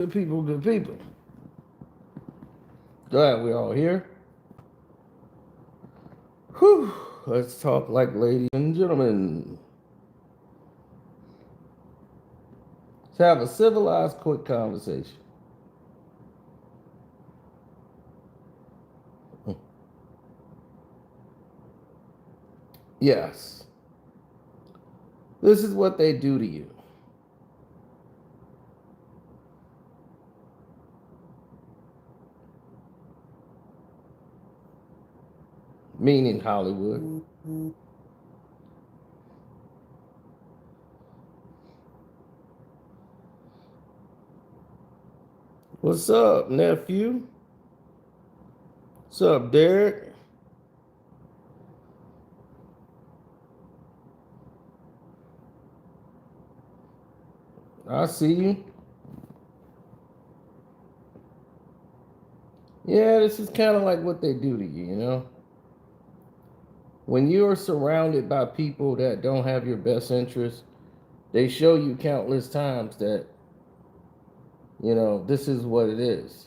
Good people, good people. Glad we're all here. Whew. Let's talk like ladies and gentlemen. Let's have a civilized, quick conversation. Yes, this is what they do to you. Meaning Hollywood. What's up, nephew? What's up, Derek? I see you. Yeah, this is kind of like what they do to you, you know? When you are surrounded by people that don't have your best interest, they show you countless times that, this is what it is.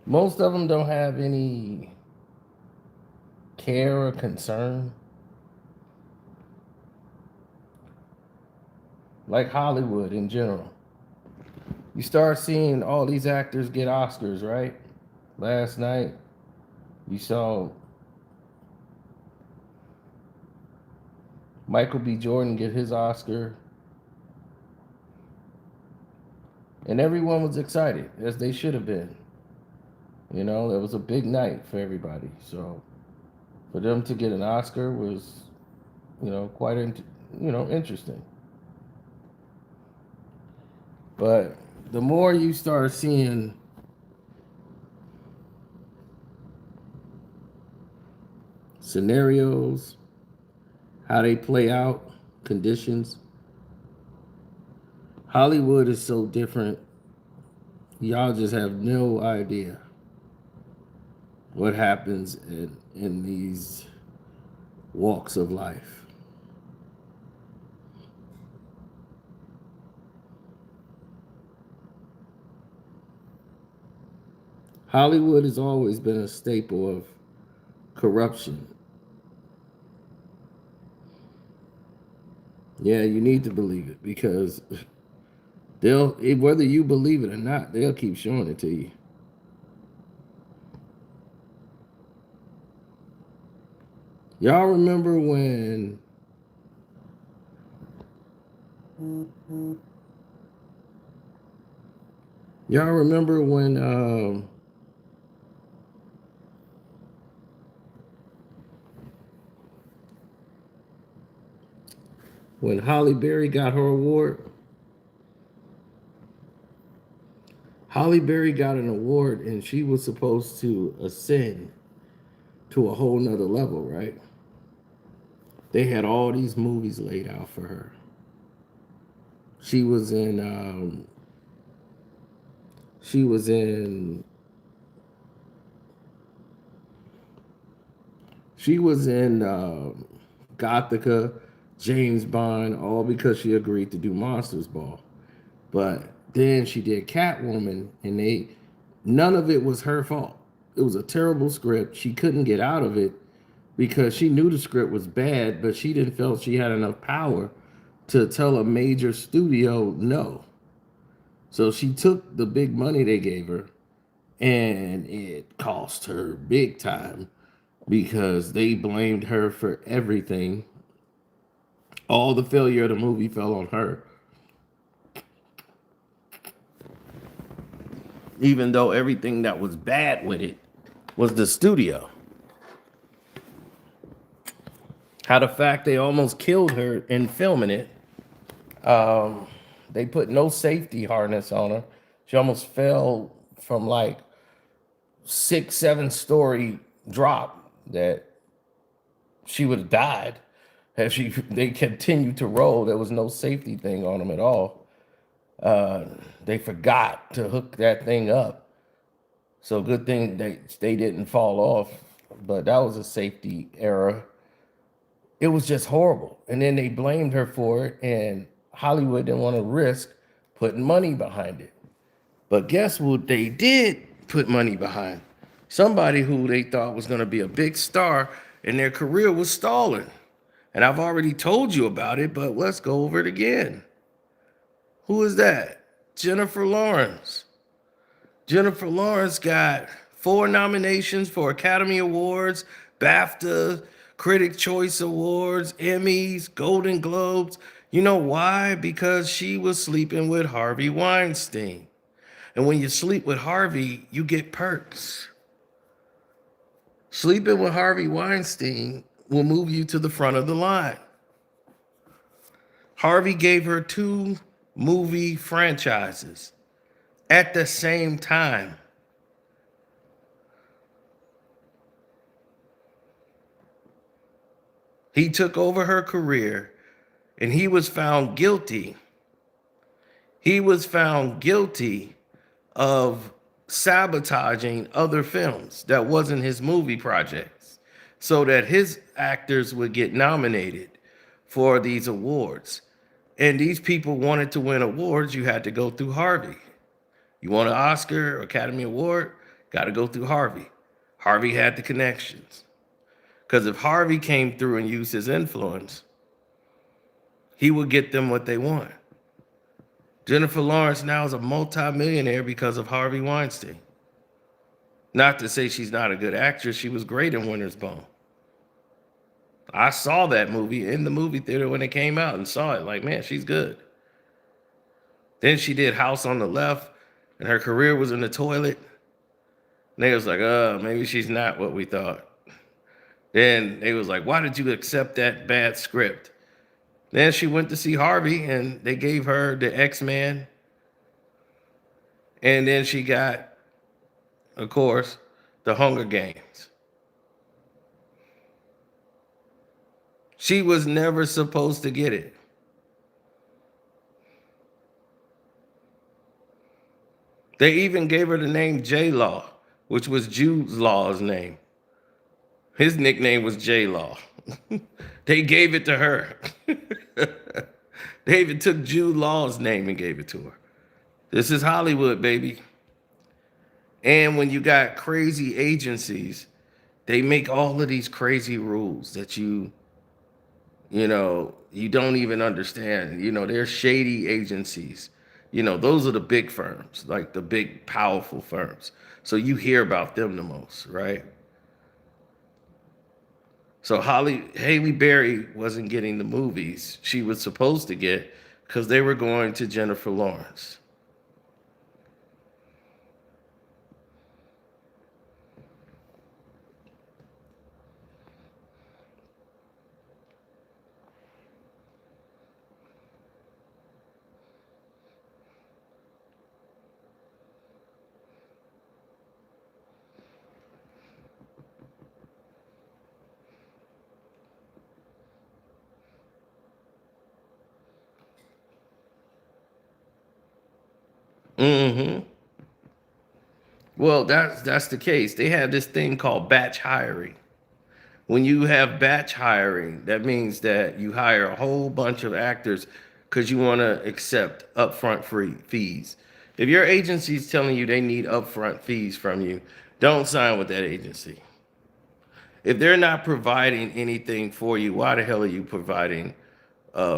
Most of them don't have any care or concern. Like Hollywood in general. You start seeing all these actors get Oscars, right? Last night, you saw Michael B. Jordan get his Oscar, and everyone was excited, as they should have been. It was a big night for everybody. So for them to get an Oscar was, quite, interesting. But the more you start seeing scenarios, how they play out, conditions, Hollywood is so different. Y'all just have no idea what happens in these walks of life. Hollywood has always been a staple of corruption. Yeah, you need to believe it because whether you believe it or not, they'll keep showing it to you. Y'all remember when y'all remember when Halle Berry got her award? Halle Berry got an award and she was supposed to ascend to a whole nother level, right? They had all these movies laid out for her. She was in she was in she was in Gothica, James Bond, all because she agreed to do Monsters Ball. But then she did Catwoman, and none of it was her fault. It was a terrible script. She couldn't get out of it because she knew the script was bad, but she didn't feel she had enough power to tell a major studio no. So she took the big money they gave her, and it cost her big time because they blamed her for everything. All the failure of the movie fell on her, even though everything that was bad with it was the studio. How the fact they almost killed her in filming it. They put no safety harness on her. She almost fell from like 6, 7 story drop that she would have died had they continued to roll. There was no safety thing on them at all. They forgot to hook that thing up. So good thing they didn't fall off. But that was a safety error. It was just horrible. And then they blamed her for it, and Hollywood didn't want to risk putting money behind it. But guess what they did put money behind? Somebody who they thought was going to be a big star, and their career was stalling. And I've already told you about it, but let's go over it again. Who is that? Jennifer Lawrence. Jennifer Lawrence got 4 nominations for Academy Awards, BAFTA, Critic Choice Awards, Emmys, Golden Globes. You know why? Because she was sleeping with Harvey Weinstein. And when you sleep with Harvey, you get perks. Sleeping with Harvey Weinstein will move you to the front of the line. Harvey gave her 2 movie franchises at the same time. He took over her career, and he was found guilty. He was found guilty of sabotaging other films that wasn't his movie projects so that his actors would get nominated for these awards. And these people wanted to win awards, you had to go through Harvey. You want an Oscar or Academy Award, got to go through Harvey. Harvey had the connections. Because if Harvey came through and used his influence, he would get them what they want. Jennifer Lawrence now is a multimillionaire because of Harvey Weinstein. Not to say she's not a good actress. She was great in Winter's Bone. I saw that movie in the movie theater when it came out and saw it like, man, she's good. Then she did House on the Left, and her career was in the toilet. And they was like, maybe she's not what we thought. Then they was like, why did you accept that bad script? Then she went to see Harvey, and they gave her the X-Men. And then she got, of course, the Hunger Games. She was never supposed to get it. They even gave her the name J-Law, which was Jude Law's name. His nickname was J-Law. They gave it to her. They even took Jude Law's name and gave it to her. This is Hollywood, baby. And when you got crazy agencies, they make all of these crazy rules that you don't even understand. They're shady agencies. Those are the big firms, like the big, powerful firms. So you hear about them the most, right? So Halle Berry wasn't getting the movies she was supposed to get because they were going to Jennifer Lawrence. Mm-hmm. Well, that's the case. They have this thing called batch hiring. When you have batch hiring, that means that you hire a whole bunch of actors because you want to accept upfront free fees. If your agency is telling you they need upfront fees from you, don't sign with that agency. If they're not providing anything for you, why the hell are you providing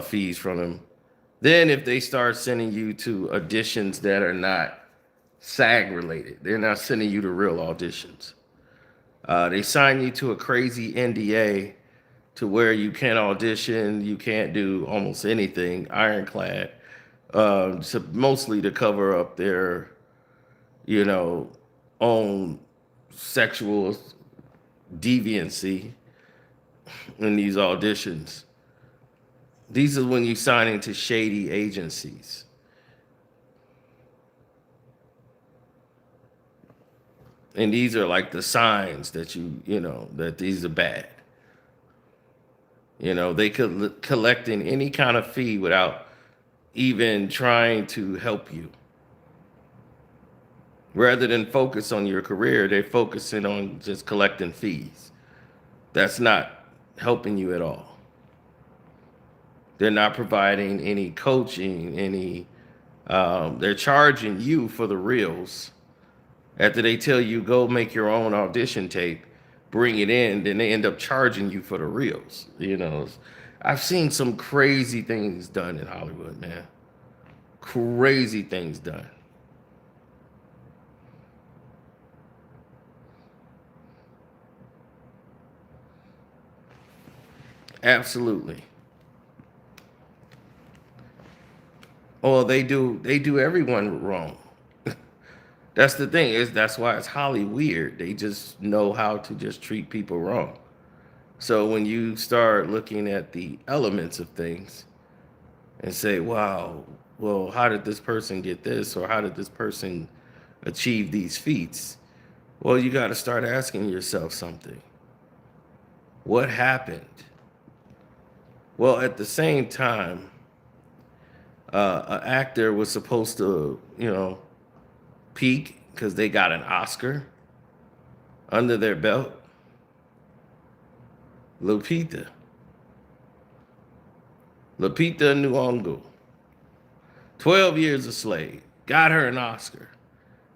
fees from them? Then if they start sending you to auditions that are not SAG related, they're not sending you to real auditions. They sign you to a crazy NDA to where you can't audition, you can't do almost anything, ironclad, mostly to cover up their, own sexual deviancy in these auditions. These are when you sign into shady agencies. And these are like the signs that that these are bad. They could collecting any kind of fee without even trying to help you. Rather than focus on your career, they're focusing on just collecting fees. That's not helping you at all. They're not providing any coaching, any. They're charging you for the reels. After they tell you go make your own audition tape, bring it in, then they end up charging you for the reels. I've seen some crazy things done in Hollywood, man. Crazy things done. Absolutely. Well, they do everyone wrong. That's the thing, is that's why it's Holly weird. They just know how to just treat people wrong. So when you start looking at the elements of things and say, wow, well, how did this person get this? Or how did this person achieve these feats? Well, you got to start asking yourself something. What happened? Well, at the same time, an actor was supposed to, peak because they got an Oscar under their belt. Lupita Nyong'o, 12 Years a Slave, got her an Oscar.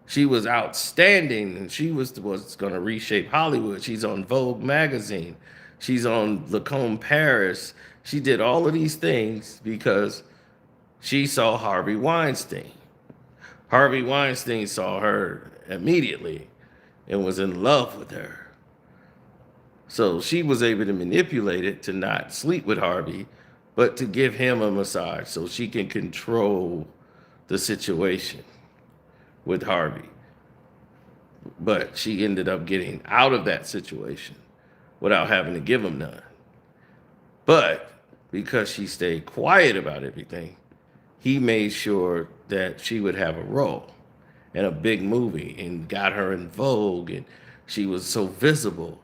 She was outstanding, and she was going to reshape Hollywood. She's on Vogue magazine. She's on Lacombe Paris. She did all of these things because she saw Harvey Weinstein. Harvey Weinstein saw her immediately and was in love with her. So she was able to manipulate it to not sleep with Harvey, but to give him a massage so she can control the situation with Harvey. But she ended up getting out of that situation without having to give him none. But because she stayed quiet about everything, he made sure that she would have a role in a big movie and got her in Vogue, and she was so visible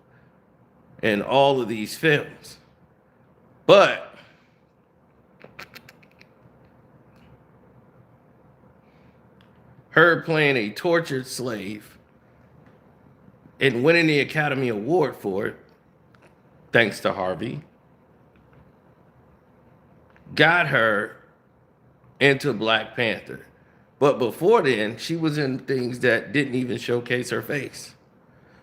in all of these films. But her playing a tortured slave and winning the Academy Award for it, thanks to Harvey, got her into Black Panther. But before then, she was in things that didn't even showcase her face.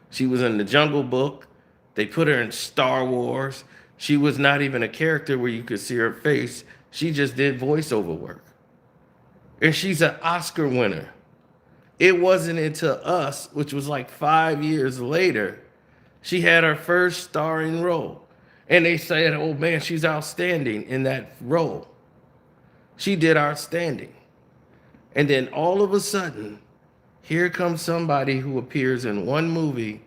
She was in The Jungle Book. They put her in Star Wars. She was not even a character where you could see her face. She just did voiceover work. And she's an Oscar winner. It wasn't until Us, which was like 5 years later, she had her first starring role. And they said, oh man, she's outstanding in that role. She did outstanding. And then all of a sudden, here comes somebody who appears in one movie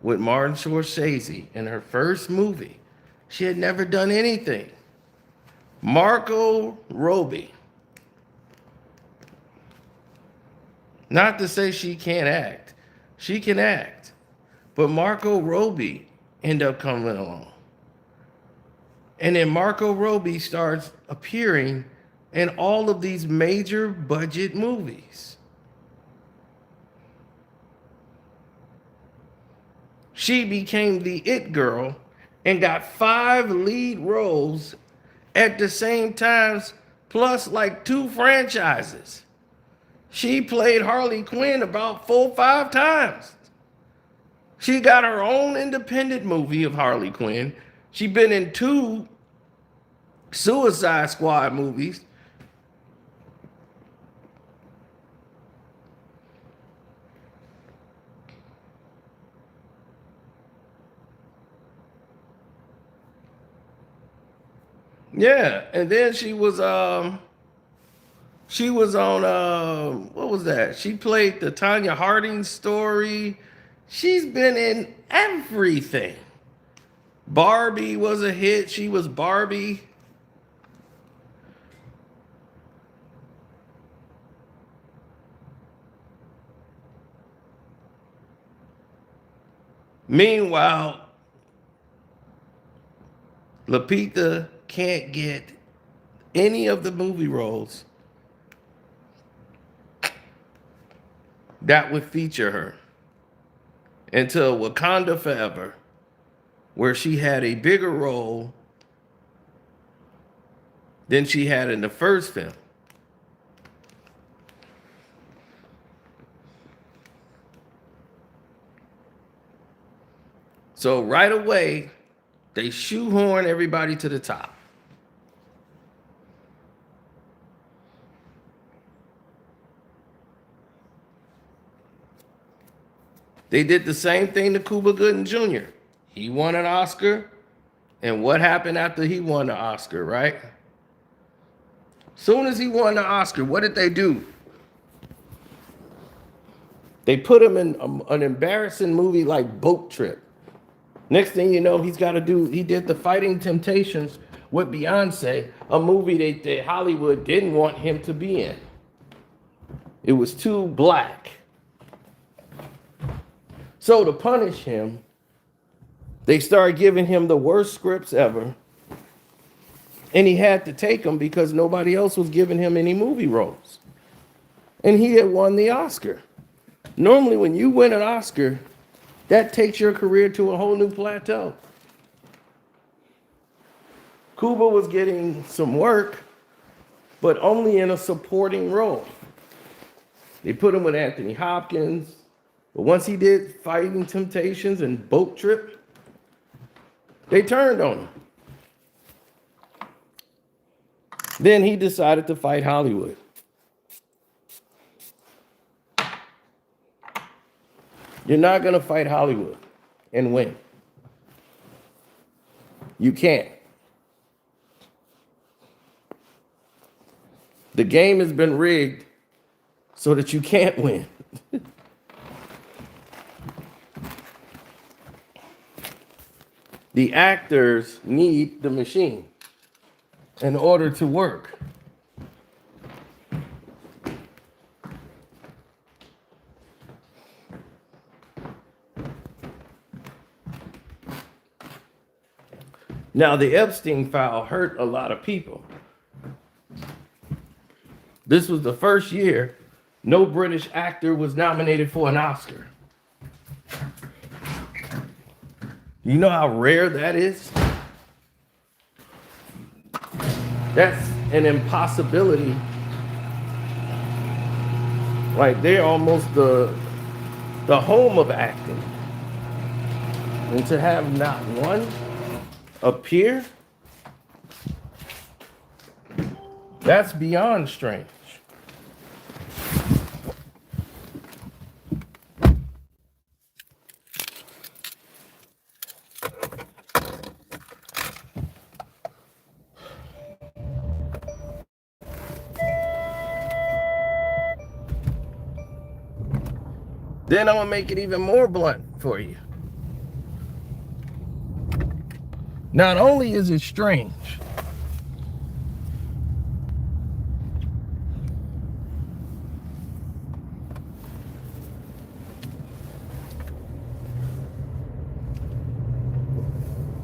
with Martin Scorsese in her first movie. She had never done anything. Margot Robbie. Not to say she can't act. She can act. But Margot Robbie ended up coming along. And then Margot Robbie starts appearing in all of these major budget movies. She became the it girl and got 5 lead roles at the same time, plus like 2 franchises. She played Harley Quinn about 4 or 5 times. She got her own independent movie of Harley Quinn. She's been in 2 Suicide Squad movies. Yeah, and then she was on what was that? She played the Tanya Harding story. She's been in everything. Barbie was a hit. She was Barbie. Meanwhile, Lupita can't get any of the movie roles that would feature her until Wakanda Forever, where she had a bigger role than she had in the first film. So right away, they shoehorn everybody to the top. They did the same thing to Cuba Gooding Jr. He won an Oscar. And what happened after he won the Oscar, right? Soon as he won the Oscar, what did they do? They put him in an embarrassing movie like Boat Trip. Next thing you know, he did the Fighting Temptations with Beyonce, a movie that Hollywood didn't want him to be in. It was too black. So to punish him, they started giving him the worst scripts ever. And he had to take them because nobody else was giving him any movie roles. And he had won the Oscar. Normally, when you win an Oscar, that takes your career to a whole new plateau. Cuba was getting some work, but only in a supporting role. They put him with Anthony Hopkins. But once he did Fighting Temptations and Boat Trip, they turned on him. Then he decided to fight Hollywood. You're not going to fight Hollywood and win. You can't. The game has been rigged so that you can't win. The actors need the machine in order to work. Now, the Epstein file hurt a lot of people. This was the first year no British actor was nominated for an Oscar. You know how rare that is? That's an impossibility. Like, they're almost the home of acting. And to have not one appear, that's beyond strange. Then I'm gonna make it even more blunt for you. Not only is it strange,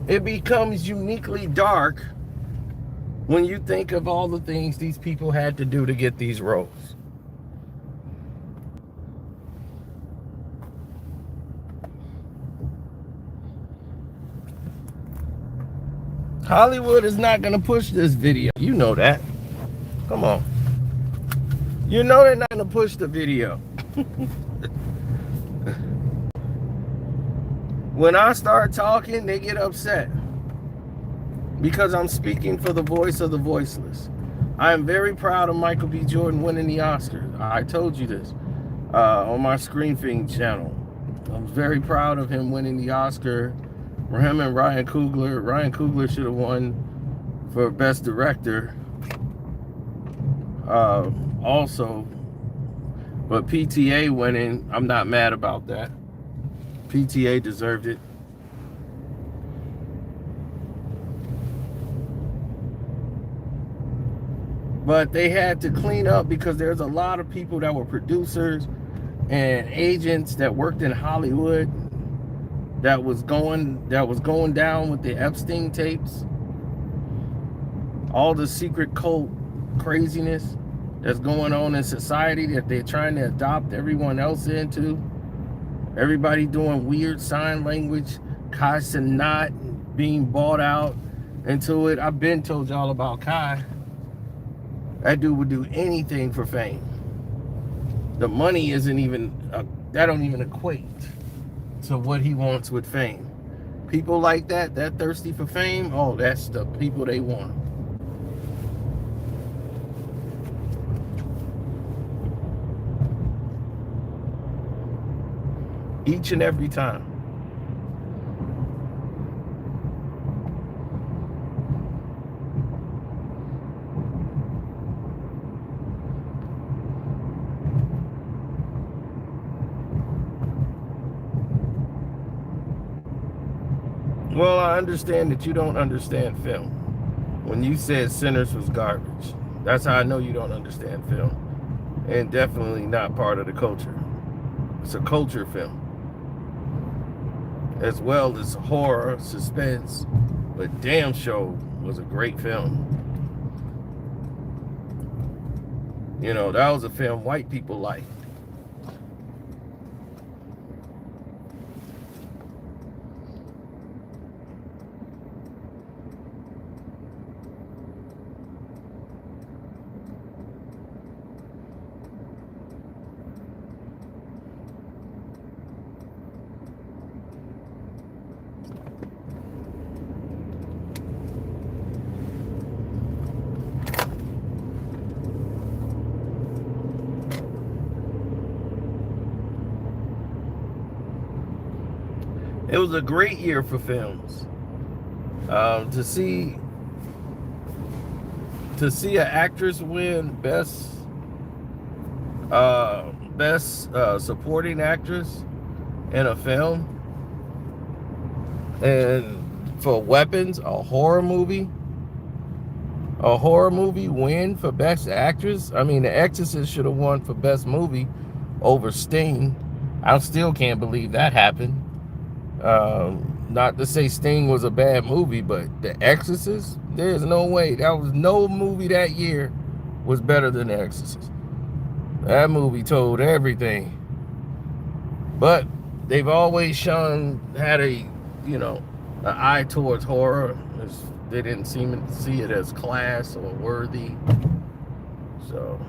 it becomes uniquely dark when you think of all the things these people had to do to get these roles. Hollywood is not going to push this video. You know that. Come on. You know they're not going to push the video. When I start talking, they get upset. Because I'm speaking for the voice of the voiceless. I am very proud of Michael B. Jordan winning the Oscar. I told you this on my Screen Fiend channel. I'm very proud of him winning the Oscar. For him and Ryan Coogler. Ryan Coogler should have won for Best Director. Also. But PTA winning, I'm not mad about that. PTA deserved it. But they had to clean up because there's a lot of people that were producers and agents that worked in Hollywood that was going down with the Epstein tapes. All the secret cult craziness that's going on in society that they're trying to adopt everyone else into. Everybody doing weird sign language, Kai Cenat being bought out into it. I've been told y'all about Kai. That dude would do anything for fame. The money isn't even, that don't even equate to what he wants with fame. People like that thirsty for fame, oh, that's the people they want. Each and every time. Well, I understand that you don't understand film. When you said Sinners was garbage, that's how I know you don't understand film. And definitely not part of the culture. It's a culture film. As well as horror, suspense, but damn sure was a great film. You know, that was a film white people liked. It was a great year for films. To see an actress win best supporting actress in a film, and for Weapons, a horror movie win for best actress. I mean, The Exorcist should have won for best movie over Sting. I still can't believe that happened. Not to say Sting was a bad movie, but The Exorcist, there's no way. That was no movie that year was better than The Exorcist. That movie told everything. But they've always had a, an eye towards horror. They didn't seem to see it as class or worthy. So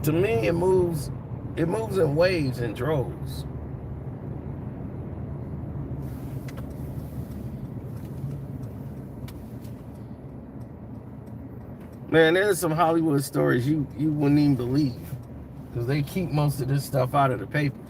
to me, it moves in waves and droves. Man, there's some Hollywood stories you wouldn't even believe, because they keep most of this stuff out of the papers.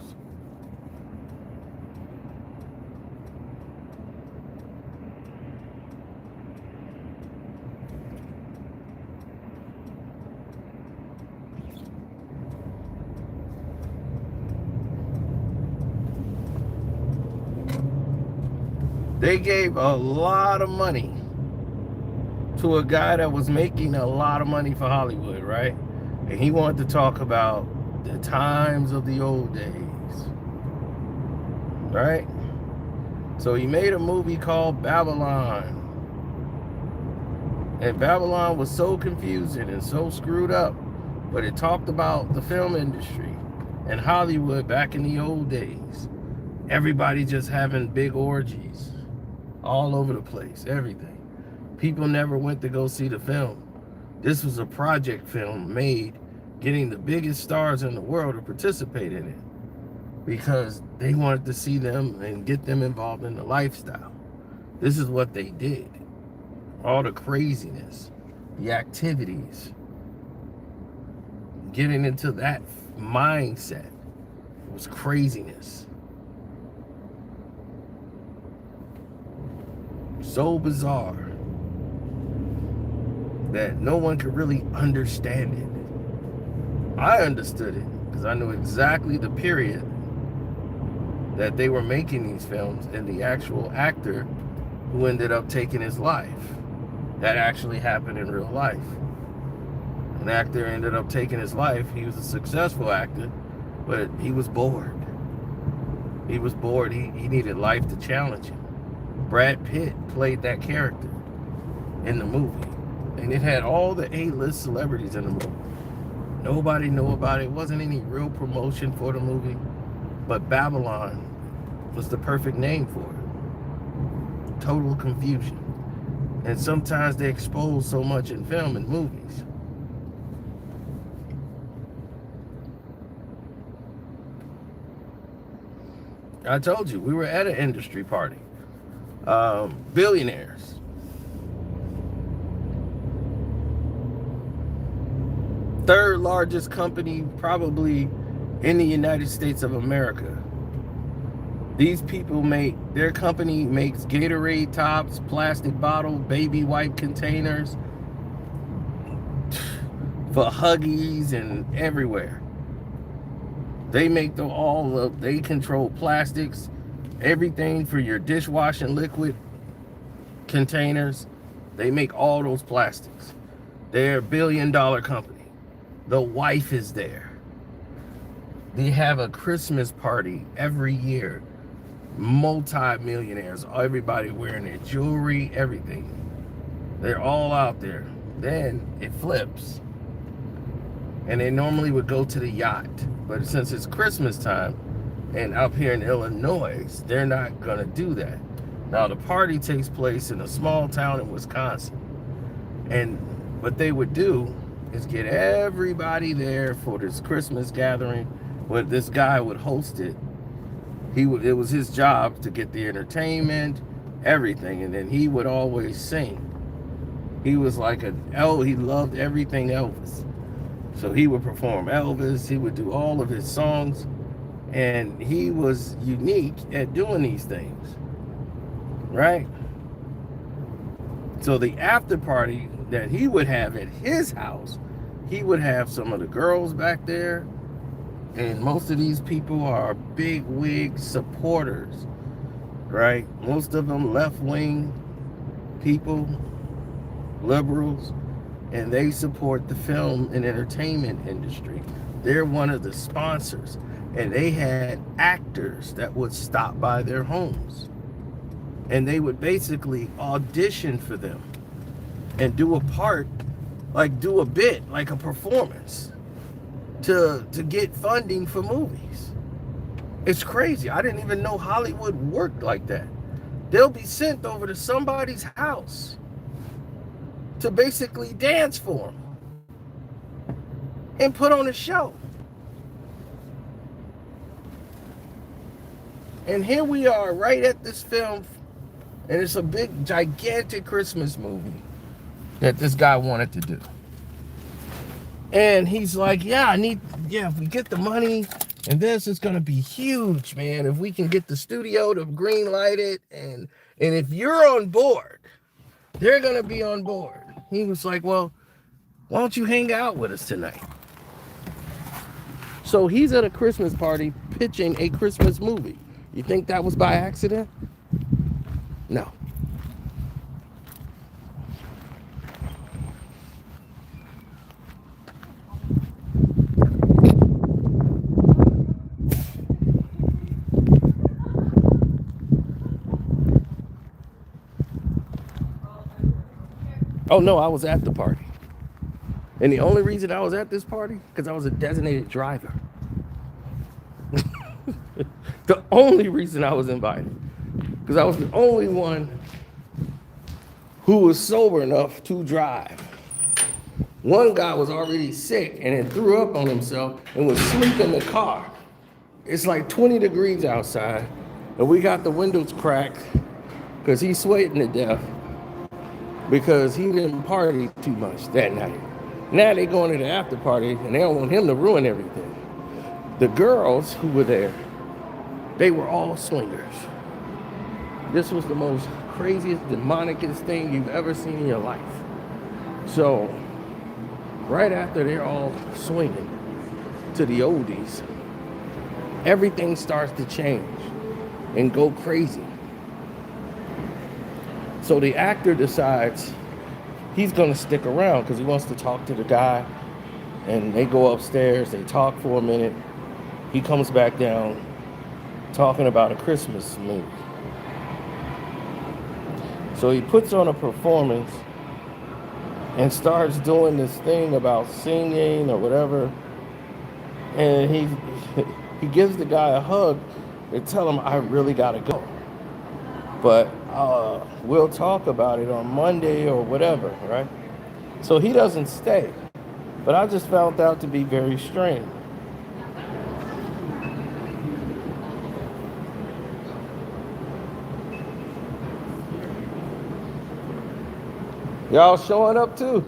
They gave a lot of money to a guy that was making a lot of money for Hollywood, right? And he wanted to talk about the times of the old days, right? So he made a movie called Babylon. And Babylon was so confusing and so screwed up, but it talked about the film industry and Hollywood back in the old days. Everybody just having big orgies all over the place, everything. People never went to go see the film. This was a project film made, getting the biggest stars in the world to participate in it, because they wanted to see them and get them involved in the lifestyle. This is what they did. All the craziness, the activities, getting into that mindset was craziness. So bizarre that no one could really understand it. I understood it because I knew exactly the period that they were making these films and the actual actor who ended up taking his life. That actually happened in real life. An actor ended up taking his life. He was a successful actor, but he was bored. He was bored. He needed life to challenge him. Brad Pitt played that character in the movie. And it had all the A-list celebrities in the movie. Nobody knew about it. Wasn't any real promotion for the movie. But Babylon was the perfect name for it. Total confusion. And sometimes they expose so much in film and movies. I told you, we were at an industry party. Billionaires. Third largest company probably in the United States of America. These people their company makes Gatorade tops, plastic bottle, baby wipe containers for Huggies and everywhere. They make they control plastics, everything for your dishwashing liquid containers. They make all those plastics. They're a billion-dollar company. The wife is there. They have a Christmas party every year. Multi-millionaires, everybody wearing their jewelry, everything. They're all out there. Then it flips. And they normally would go to the yacht. But since it's Christmas time, and up here in Illinois, they're not going to do that. Now, the party takes place in a small town in Wisconsin. And what they would do is get everybody there for this Christmas gathering. When this guy would host it, it was his job to get the entertainment, everything, and then he would always sing. He was like he loved everything Elvis. So he would perform Elvis, he would do all of his songs, and he was unique at doing these things, right? So the after party that he would have at his house, he would have some of the girls back there, and most of these people are big wig supporters, right? Most of them left-wing people, liberals, and they support the film and entertainment industry. They're one of the sponsors, and they had actors that would stop by their homes, and they would basically audition for them and do a part, like do a bit, like a performance, to get funding for movies. It's crazy. I didn't even know Hollywood worked like that. They'll be sent over to somebody's house to basically dance for them and put on a show. And here we are right at this film, and it's a big, gigantic Christmas movie that this guy wanted to do. And he's like, if we get the money, and this is going to be huge, man. If we can get the studio to green light it, and if you're on board, they're going to be on board. He was like, well, why don't you hang out with us tonight? So he's at a Christmas party pitching a Christmas movie. You think that was by accident? No. Oh no, I was at the party. And the only reason I was at this party, because I was a designated driver. The only reason I was invited. Because I was the only one who was sober enough to drive. One guy was already sick and had threw up on himself and was asleep in the car. It's like 20 degrees outside, and we got the windows cracked because he's sweating to death because he didn't party too much that night. Now they going to the after party, and they don't want him to ruin everything. The girls who were there, they were all swingers. This was the most craziest, demonicest thing you've ever seen in your life. So, right after they're all swinging to the oldies, everything starts to change and go crazy. So the actor decides he's going to stick around because he wants to talk to the guy. And they go upstairs, they talk for a minute. He comes back down talking about a Christmas movie. So he puts on a performance and starts doing this thing about singing or whatever. And he gives the guy a hug and tell him, I really gotta go. But we'll talk about it on Monday or whatever, right? So he doesn't stay. But I just found out to be very strange. Y'all showing up too?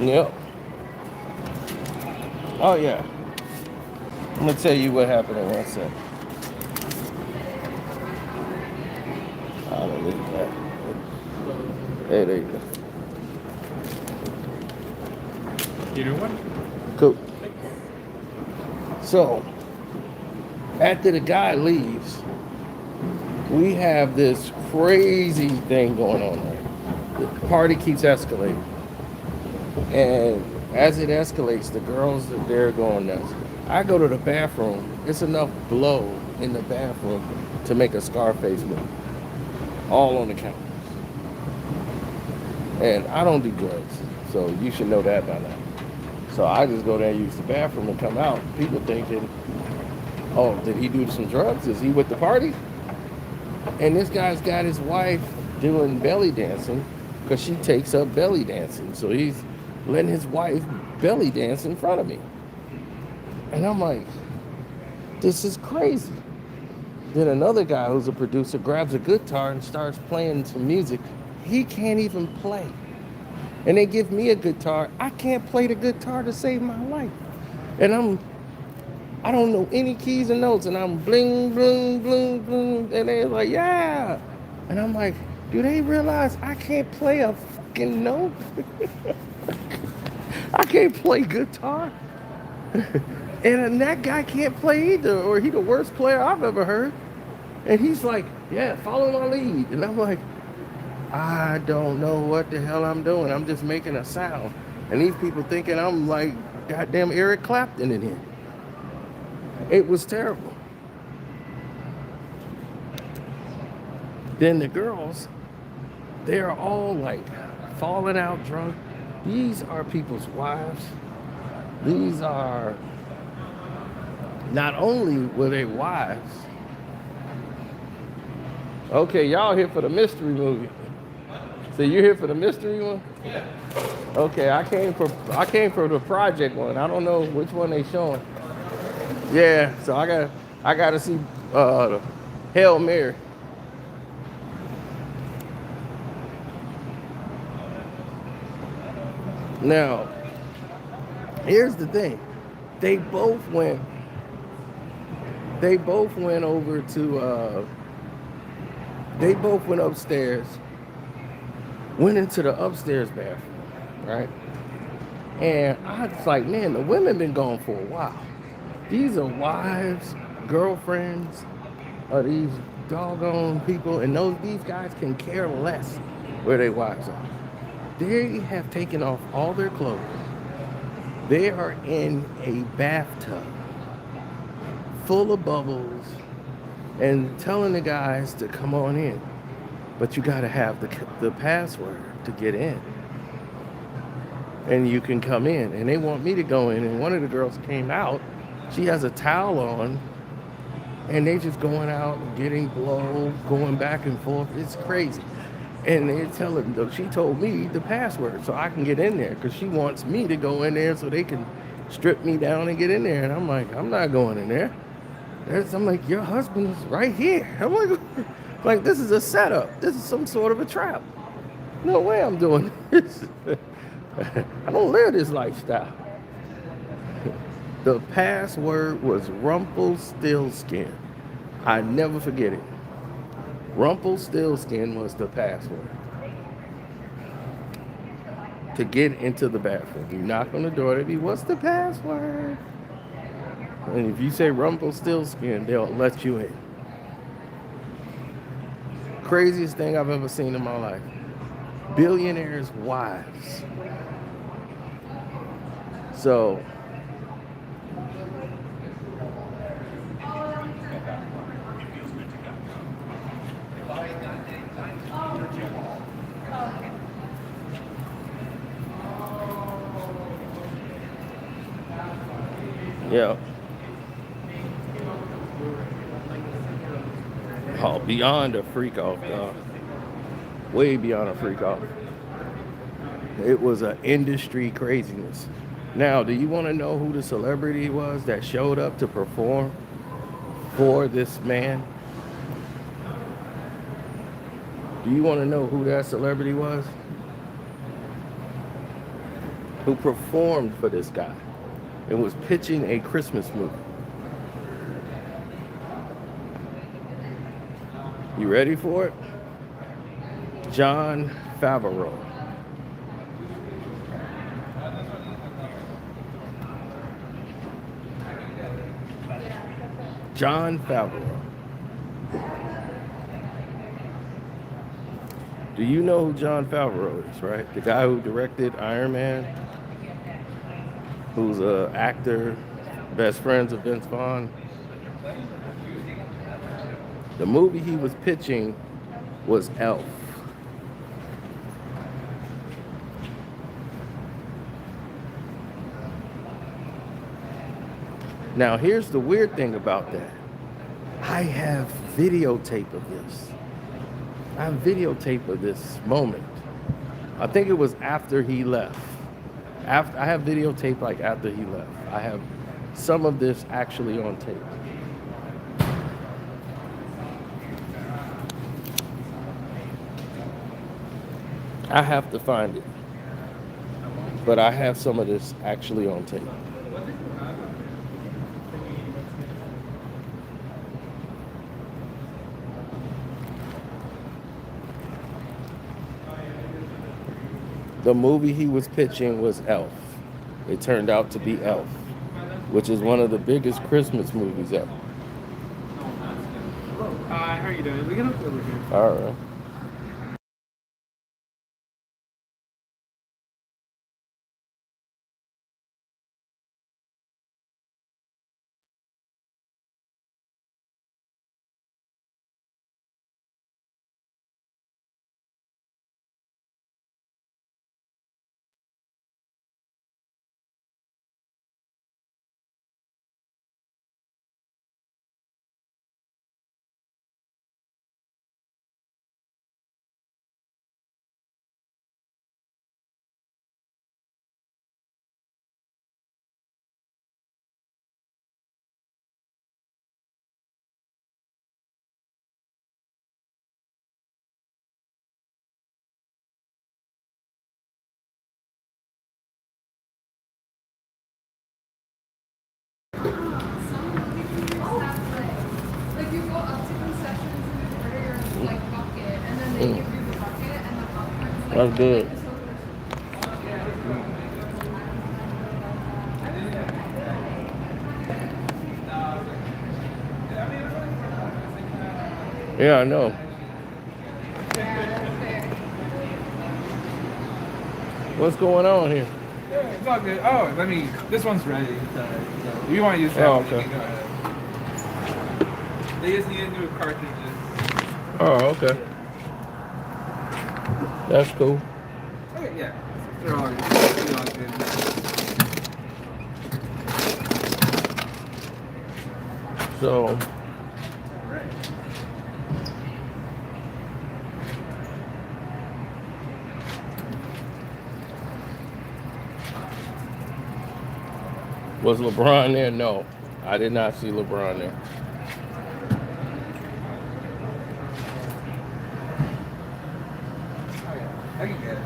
Yep. Oh yeah. I'm gonna tell you what happened in 1 second. I don't need that. Hey, there you go. You know what? Cool. So, after the guy leaves, we have this crazy thing going on there. The party keeps escalating. And as it escalates, the girls are there going nuts. I go to the bathroom. It's enough blow in the bathroom to make a Scarface movie. All on the counters. And I don't do drugs, so you should know that by now. So I just go there and use the bathroom and come out. People thinking, oh, did he do some drugs? Is he with the party? And this guy's got his wife doing belly dancing because she takes up belly dancing. So he's letting his wife belly dance in front of me. And I'm like, this is crazy. Then another guy who's a producer grabs a guitar and starts playing some music. He can't even play. And they give me a guitar. I can't play the guitar to save my life. And I don't know any keys and notes. And I'm bling, bling, bling, bling. And they're like, yeah. And I'm like, do they realize I can't play a fucking note? I can't play guitar. And that guy can't play either, or he the worst player I've ever heard. And he's like, yeah, follow my lead. And I'm like, I don't know what the hell I'm doing. I'm just making a sound. And these people thinking I'm like goddamn Eric Clapton in here. It was terrible. Then the girls, they're all like falling out drunk. These are people's wives. These are, not only were they wives. Okay, y'all here for the mystery movie. So you're here for the mystery one? Yeah. Okay, I came for the project one. I don't know which one they showing. Yeah, so I gotta see Halle Berry. Now, here's the thing. They both went over to they both went upstairs, went into the upstairs bathroom, right? And I was like, man, the women been gone for a while. These are wives, girlfriends of these doggone people, and these guys can care less where their wives are. They have taken off all their clothes. They are in a bathtub full of bubbles and telling the guys to come on in. But you got to have the password to get in. And you can come in. And they want me to go in. And one of the girls came out. She has a towel on. And they just going out, getting blow, going back and forth. It's crazy. And they're telling them, she told me the password so I can get in there. Because she wants me to go in there so they can strip me down and get in there. And I'm like, I'm not going in there. I'm like, your husband's right here. I'm like, this is a setup. This is some sort of a trap. No way I'm doing this. I don't live this lifestyle. The password was Rumpelstiltskin. I never forget it. Rumpelstiltskin was the password to get into the bathroom. You knock on the door, they be, what's the password? And if you say Rumpelstiltskin, they'll let you in. Craziest thing I've ever seen in my life. Billionaires' wives. So, yeah. Oh, beyond a freak off, dog. Way beyond a freak off. It was an industry craziness. Now, do you want to know who the celebrity was that showed up to perform for this man? Do you want to know who that celebrity was? Who performed for this guy and was pitching a Christmas movie? You ready for it? John Favreau. John Favreau. Do you know who John Favreau is, right? The guy who directed Iron Man, who's an actor, best friends of Vince Vaughn. The movie he was pitching was Elf. Now, here's the weird thing about that. I have videotape of this. I have videotape of this moment. I think it was after he left. I have videotape like after he left. I have some of this actually on tape. I have to find it. But I have some of this actually on tape. The movie he was pitching was Elf. It turned out to be Elf, which is one of the biggest Christmas movies ever. How are you doing? We can look over here. All right. Like you go up to concessions and you order your like bucket, and then they give you the bucket and the popcorn. That's good. Yeah, I know. What's going on here? Yeah, it's all good. Oh, this one's ready. So if you want to use that Oh, one, you okay. can go ahead. They just need new cartridges. Oh, okay. That's cool. Okay, yeah. They're all good. So, was LeBron there? No, I did not see LeBron there. I can get it.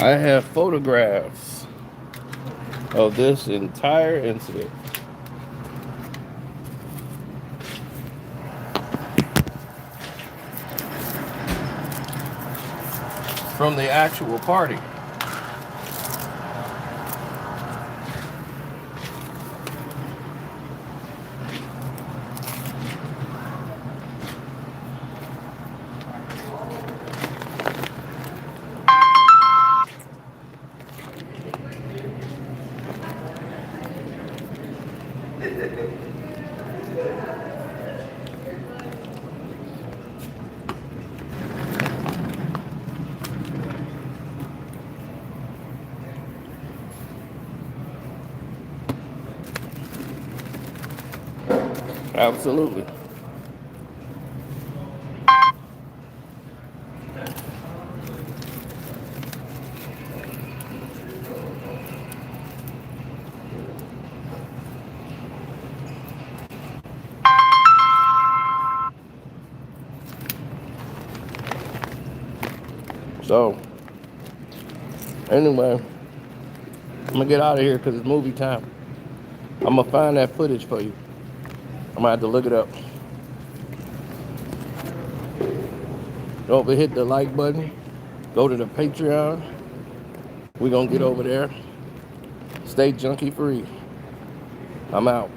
I have photographs of this entire incident. from the actual party. Absolutely. So, anyway, I'm gonna get out of here because it's movie time. I'm gonna find that footage for you. I'm gonna have to look it up. Don't forget to hit the like button. Go to the Patreon. We're gonna get over there. Stay junkie free. I'm out.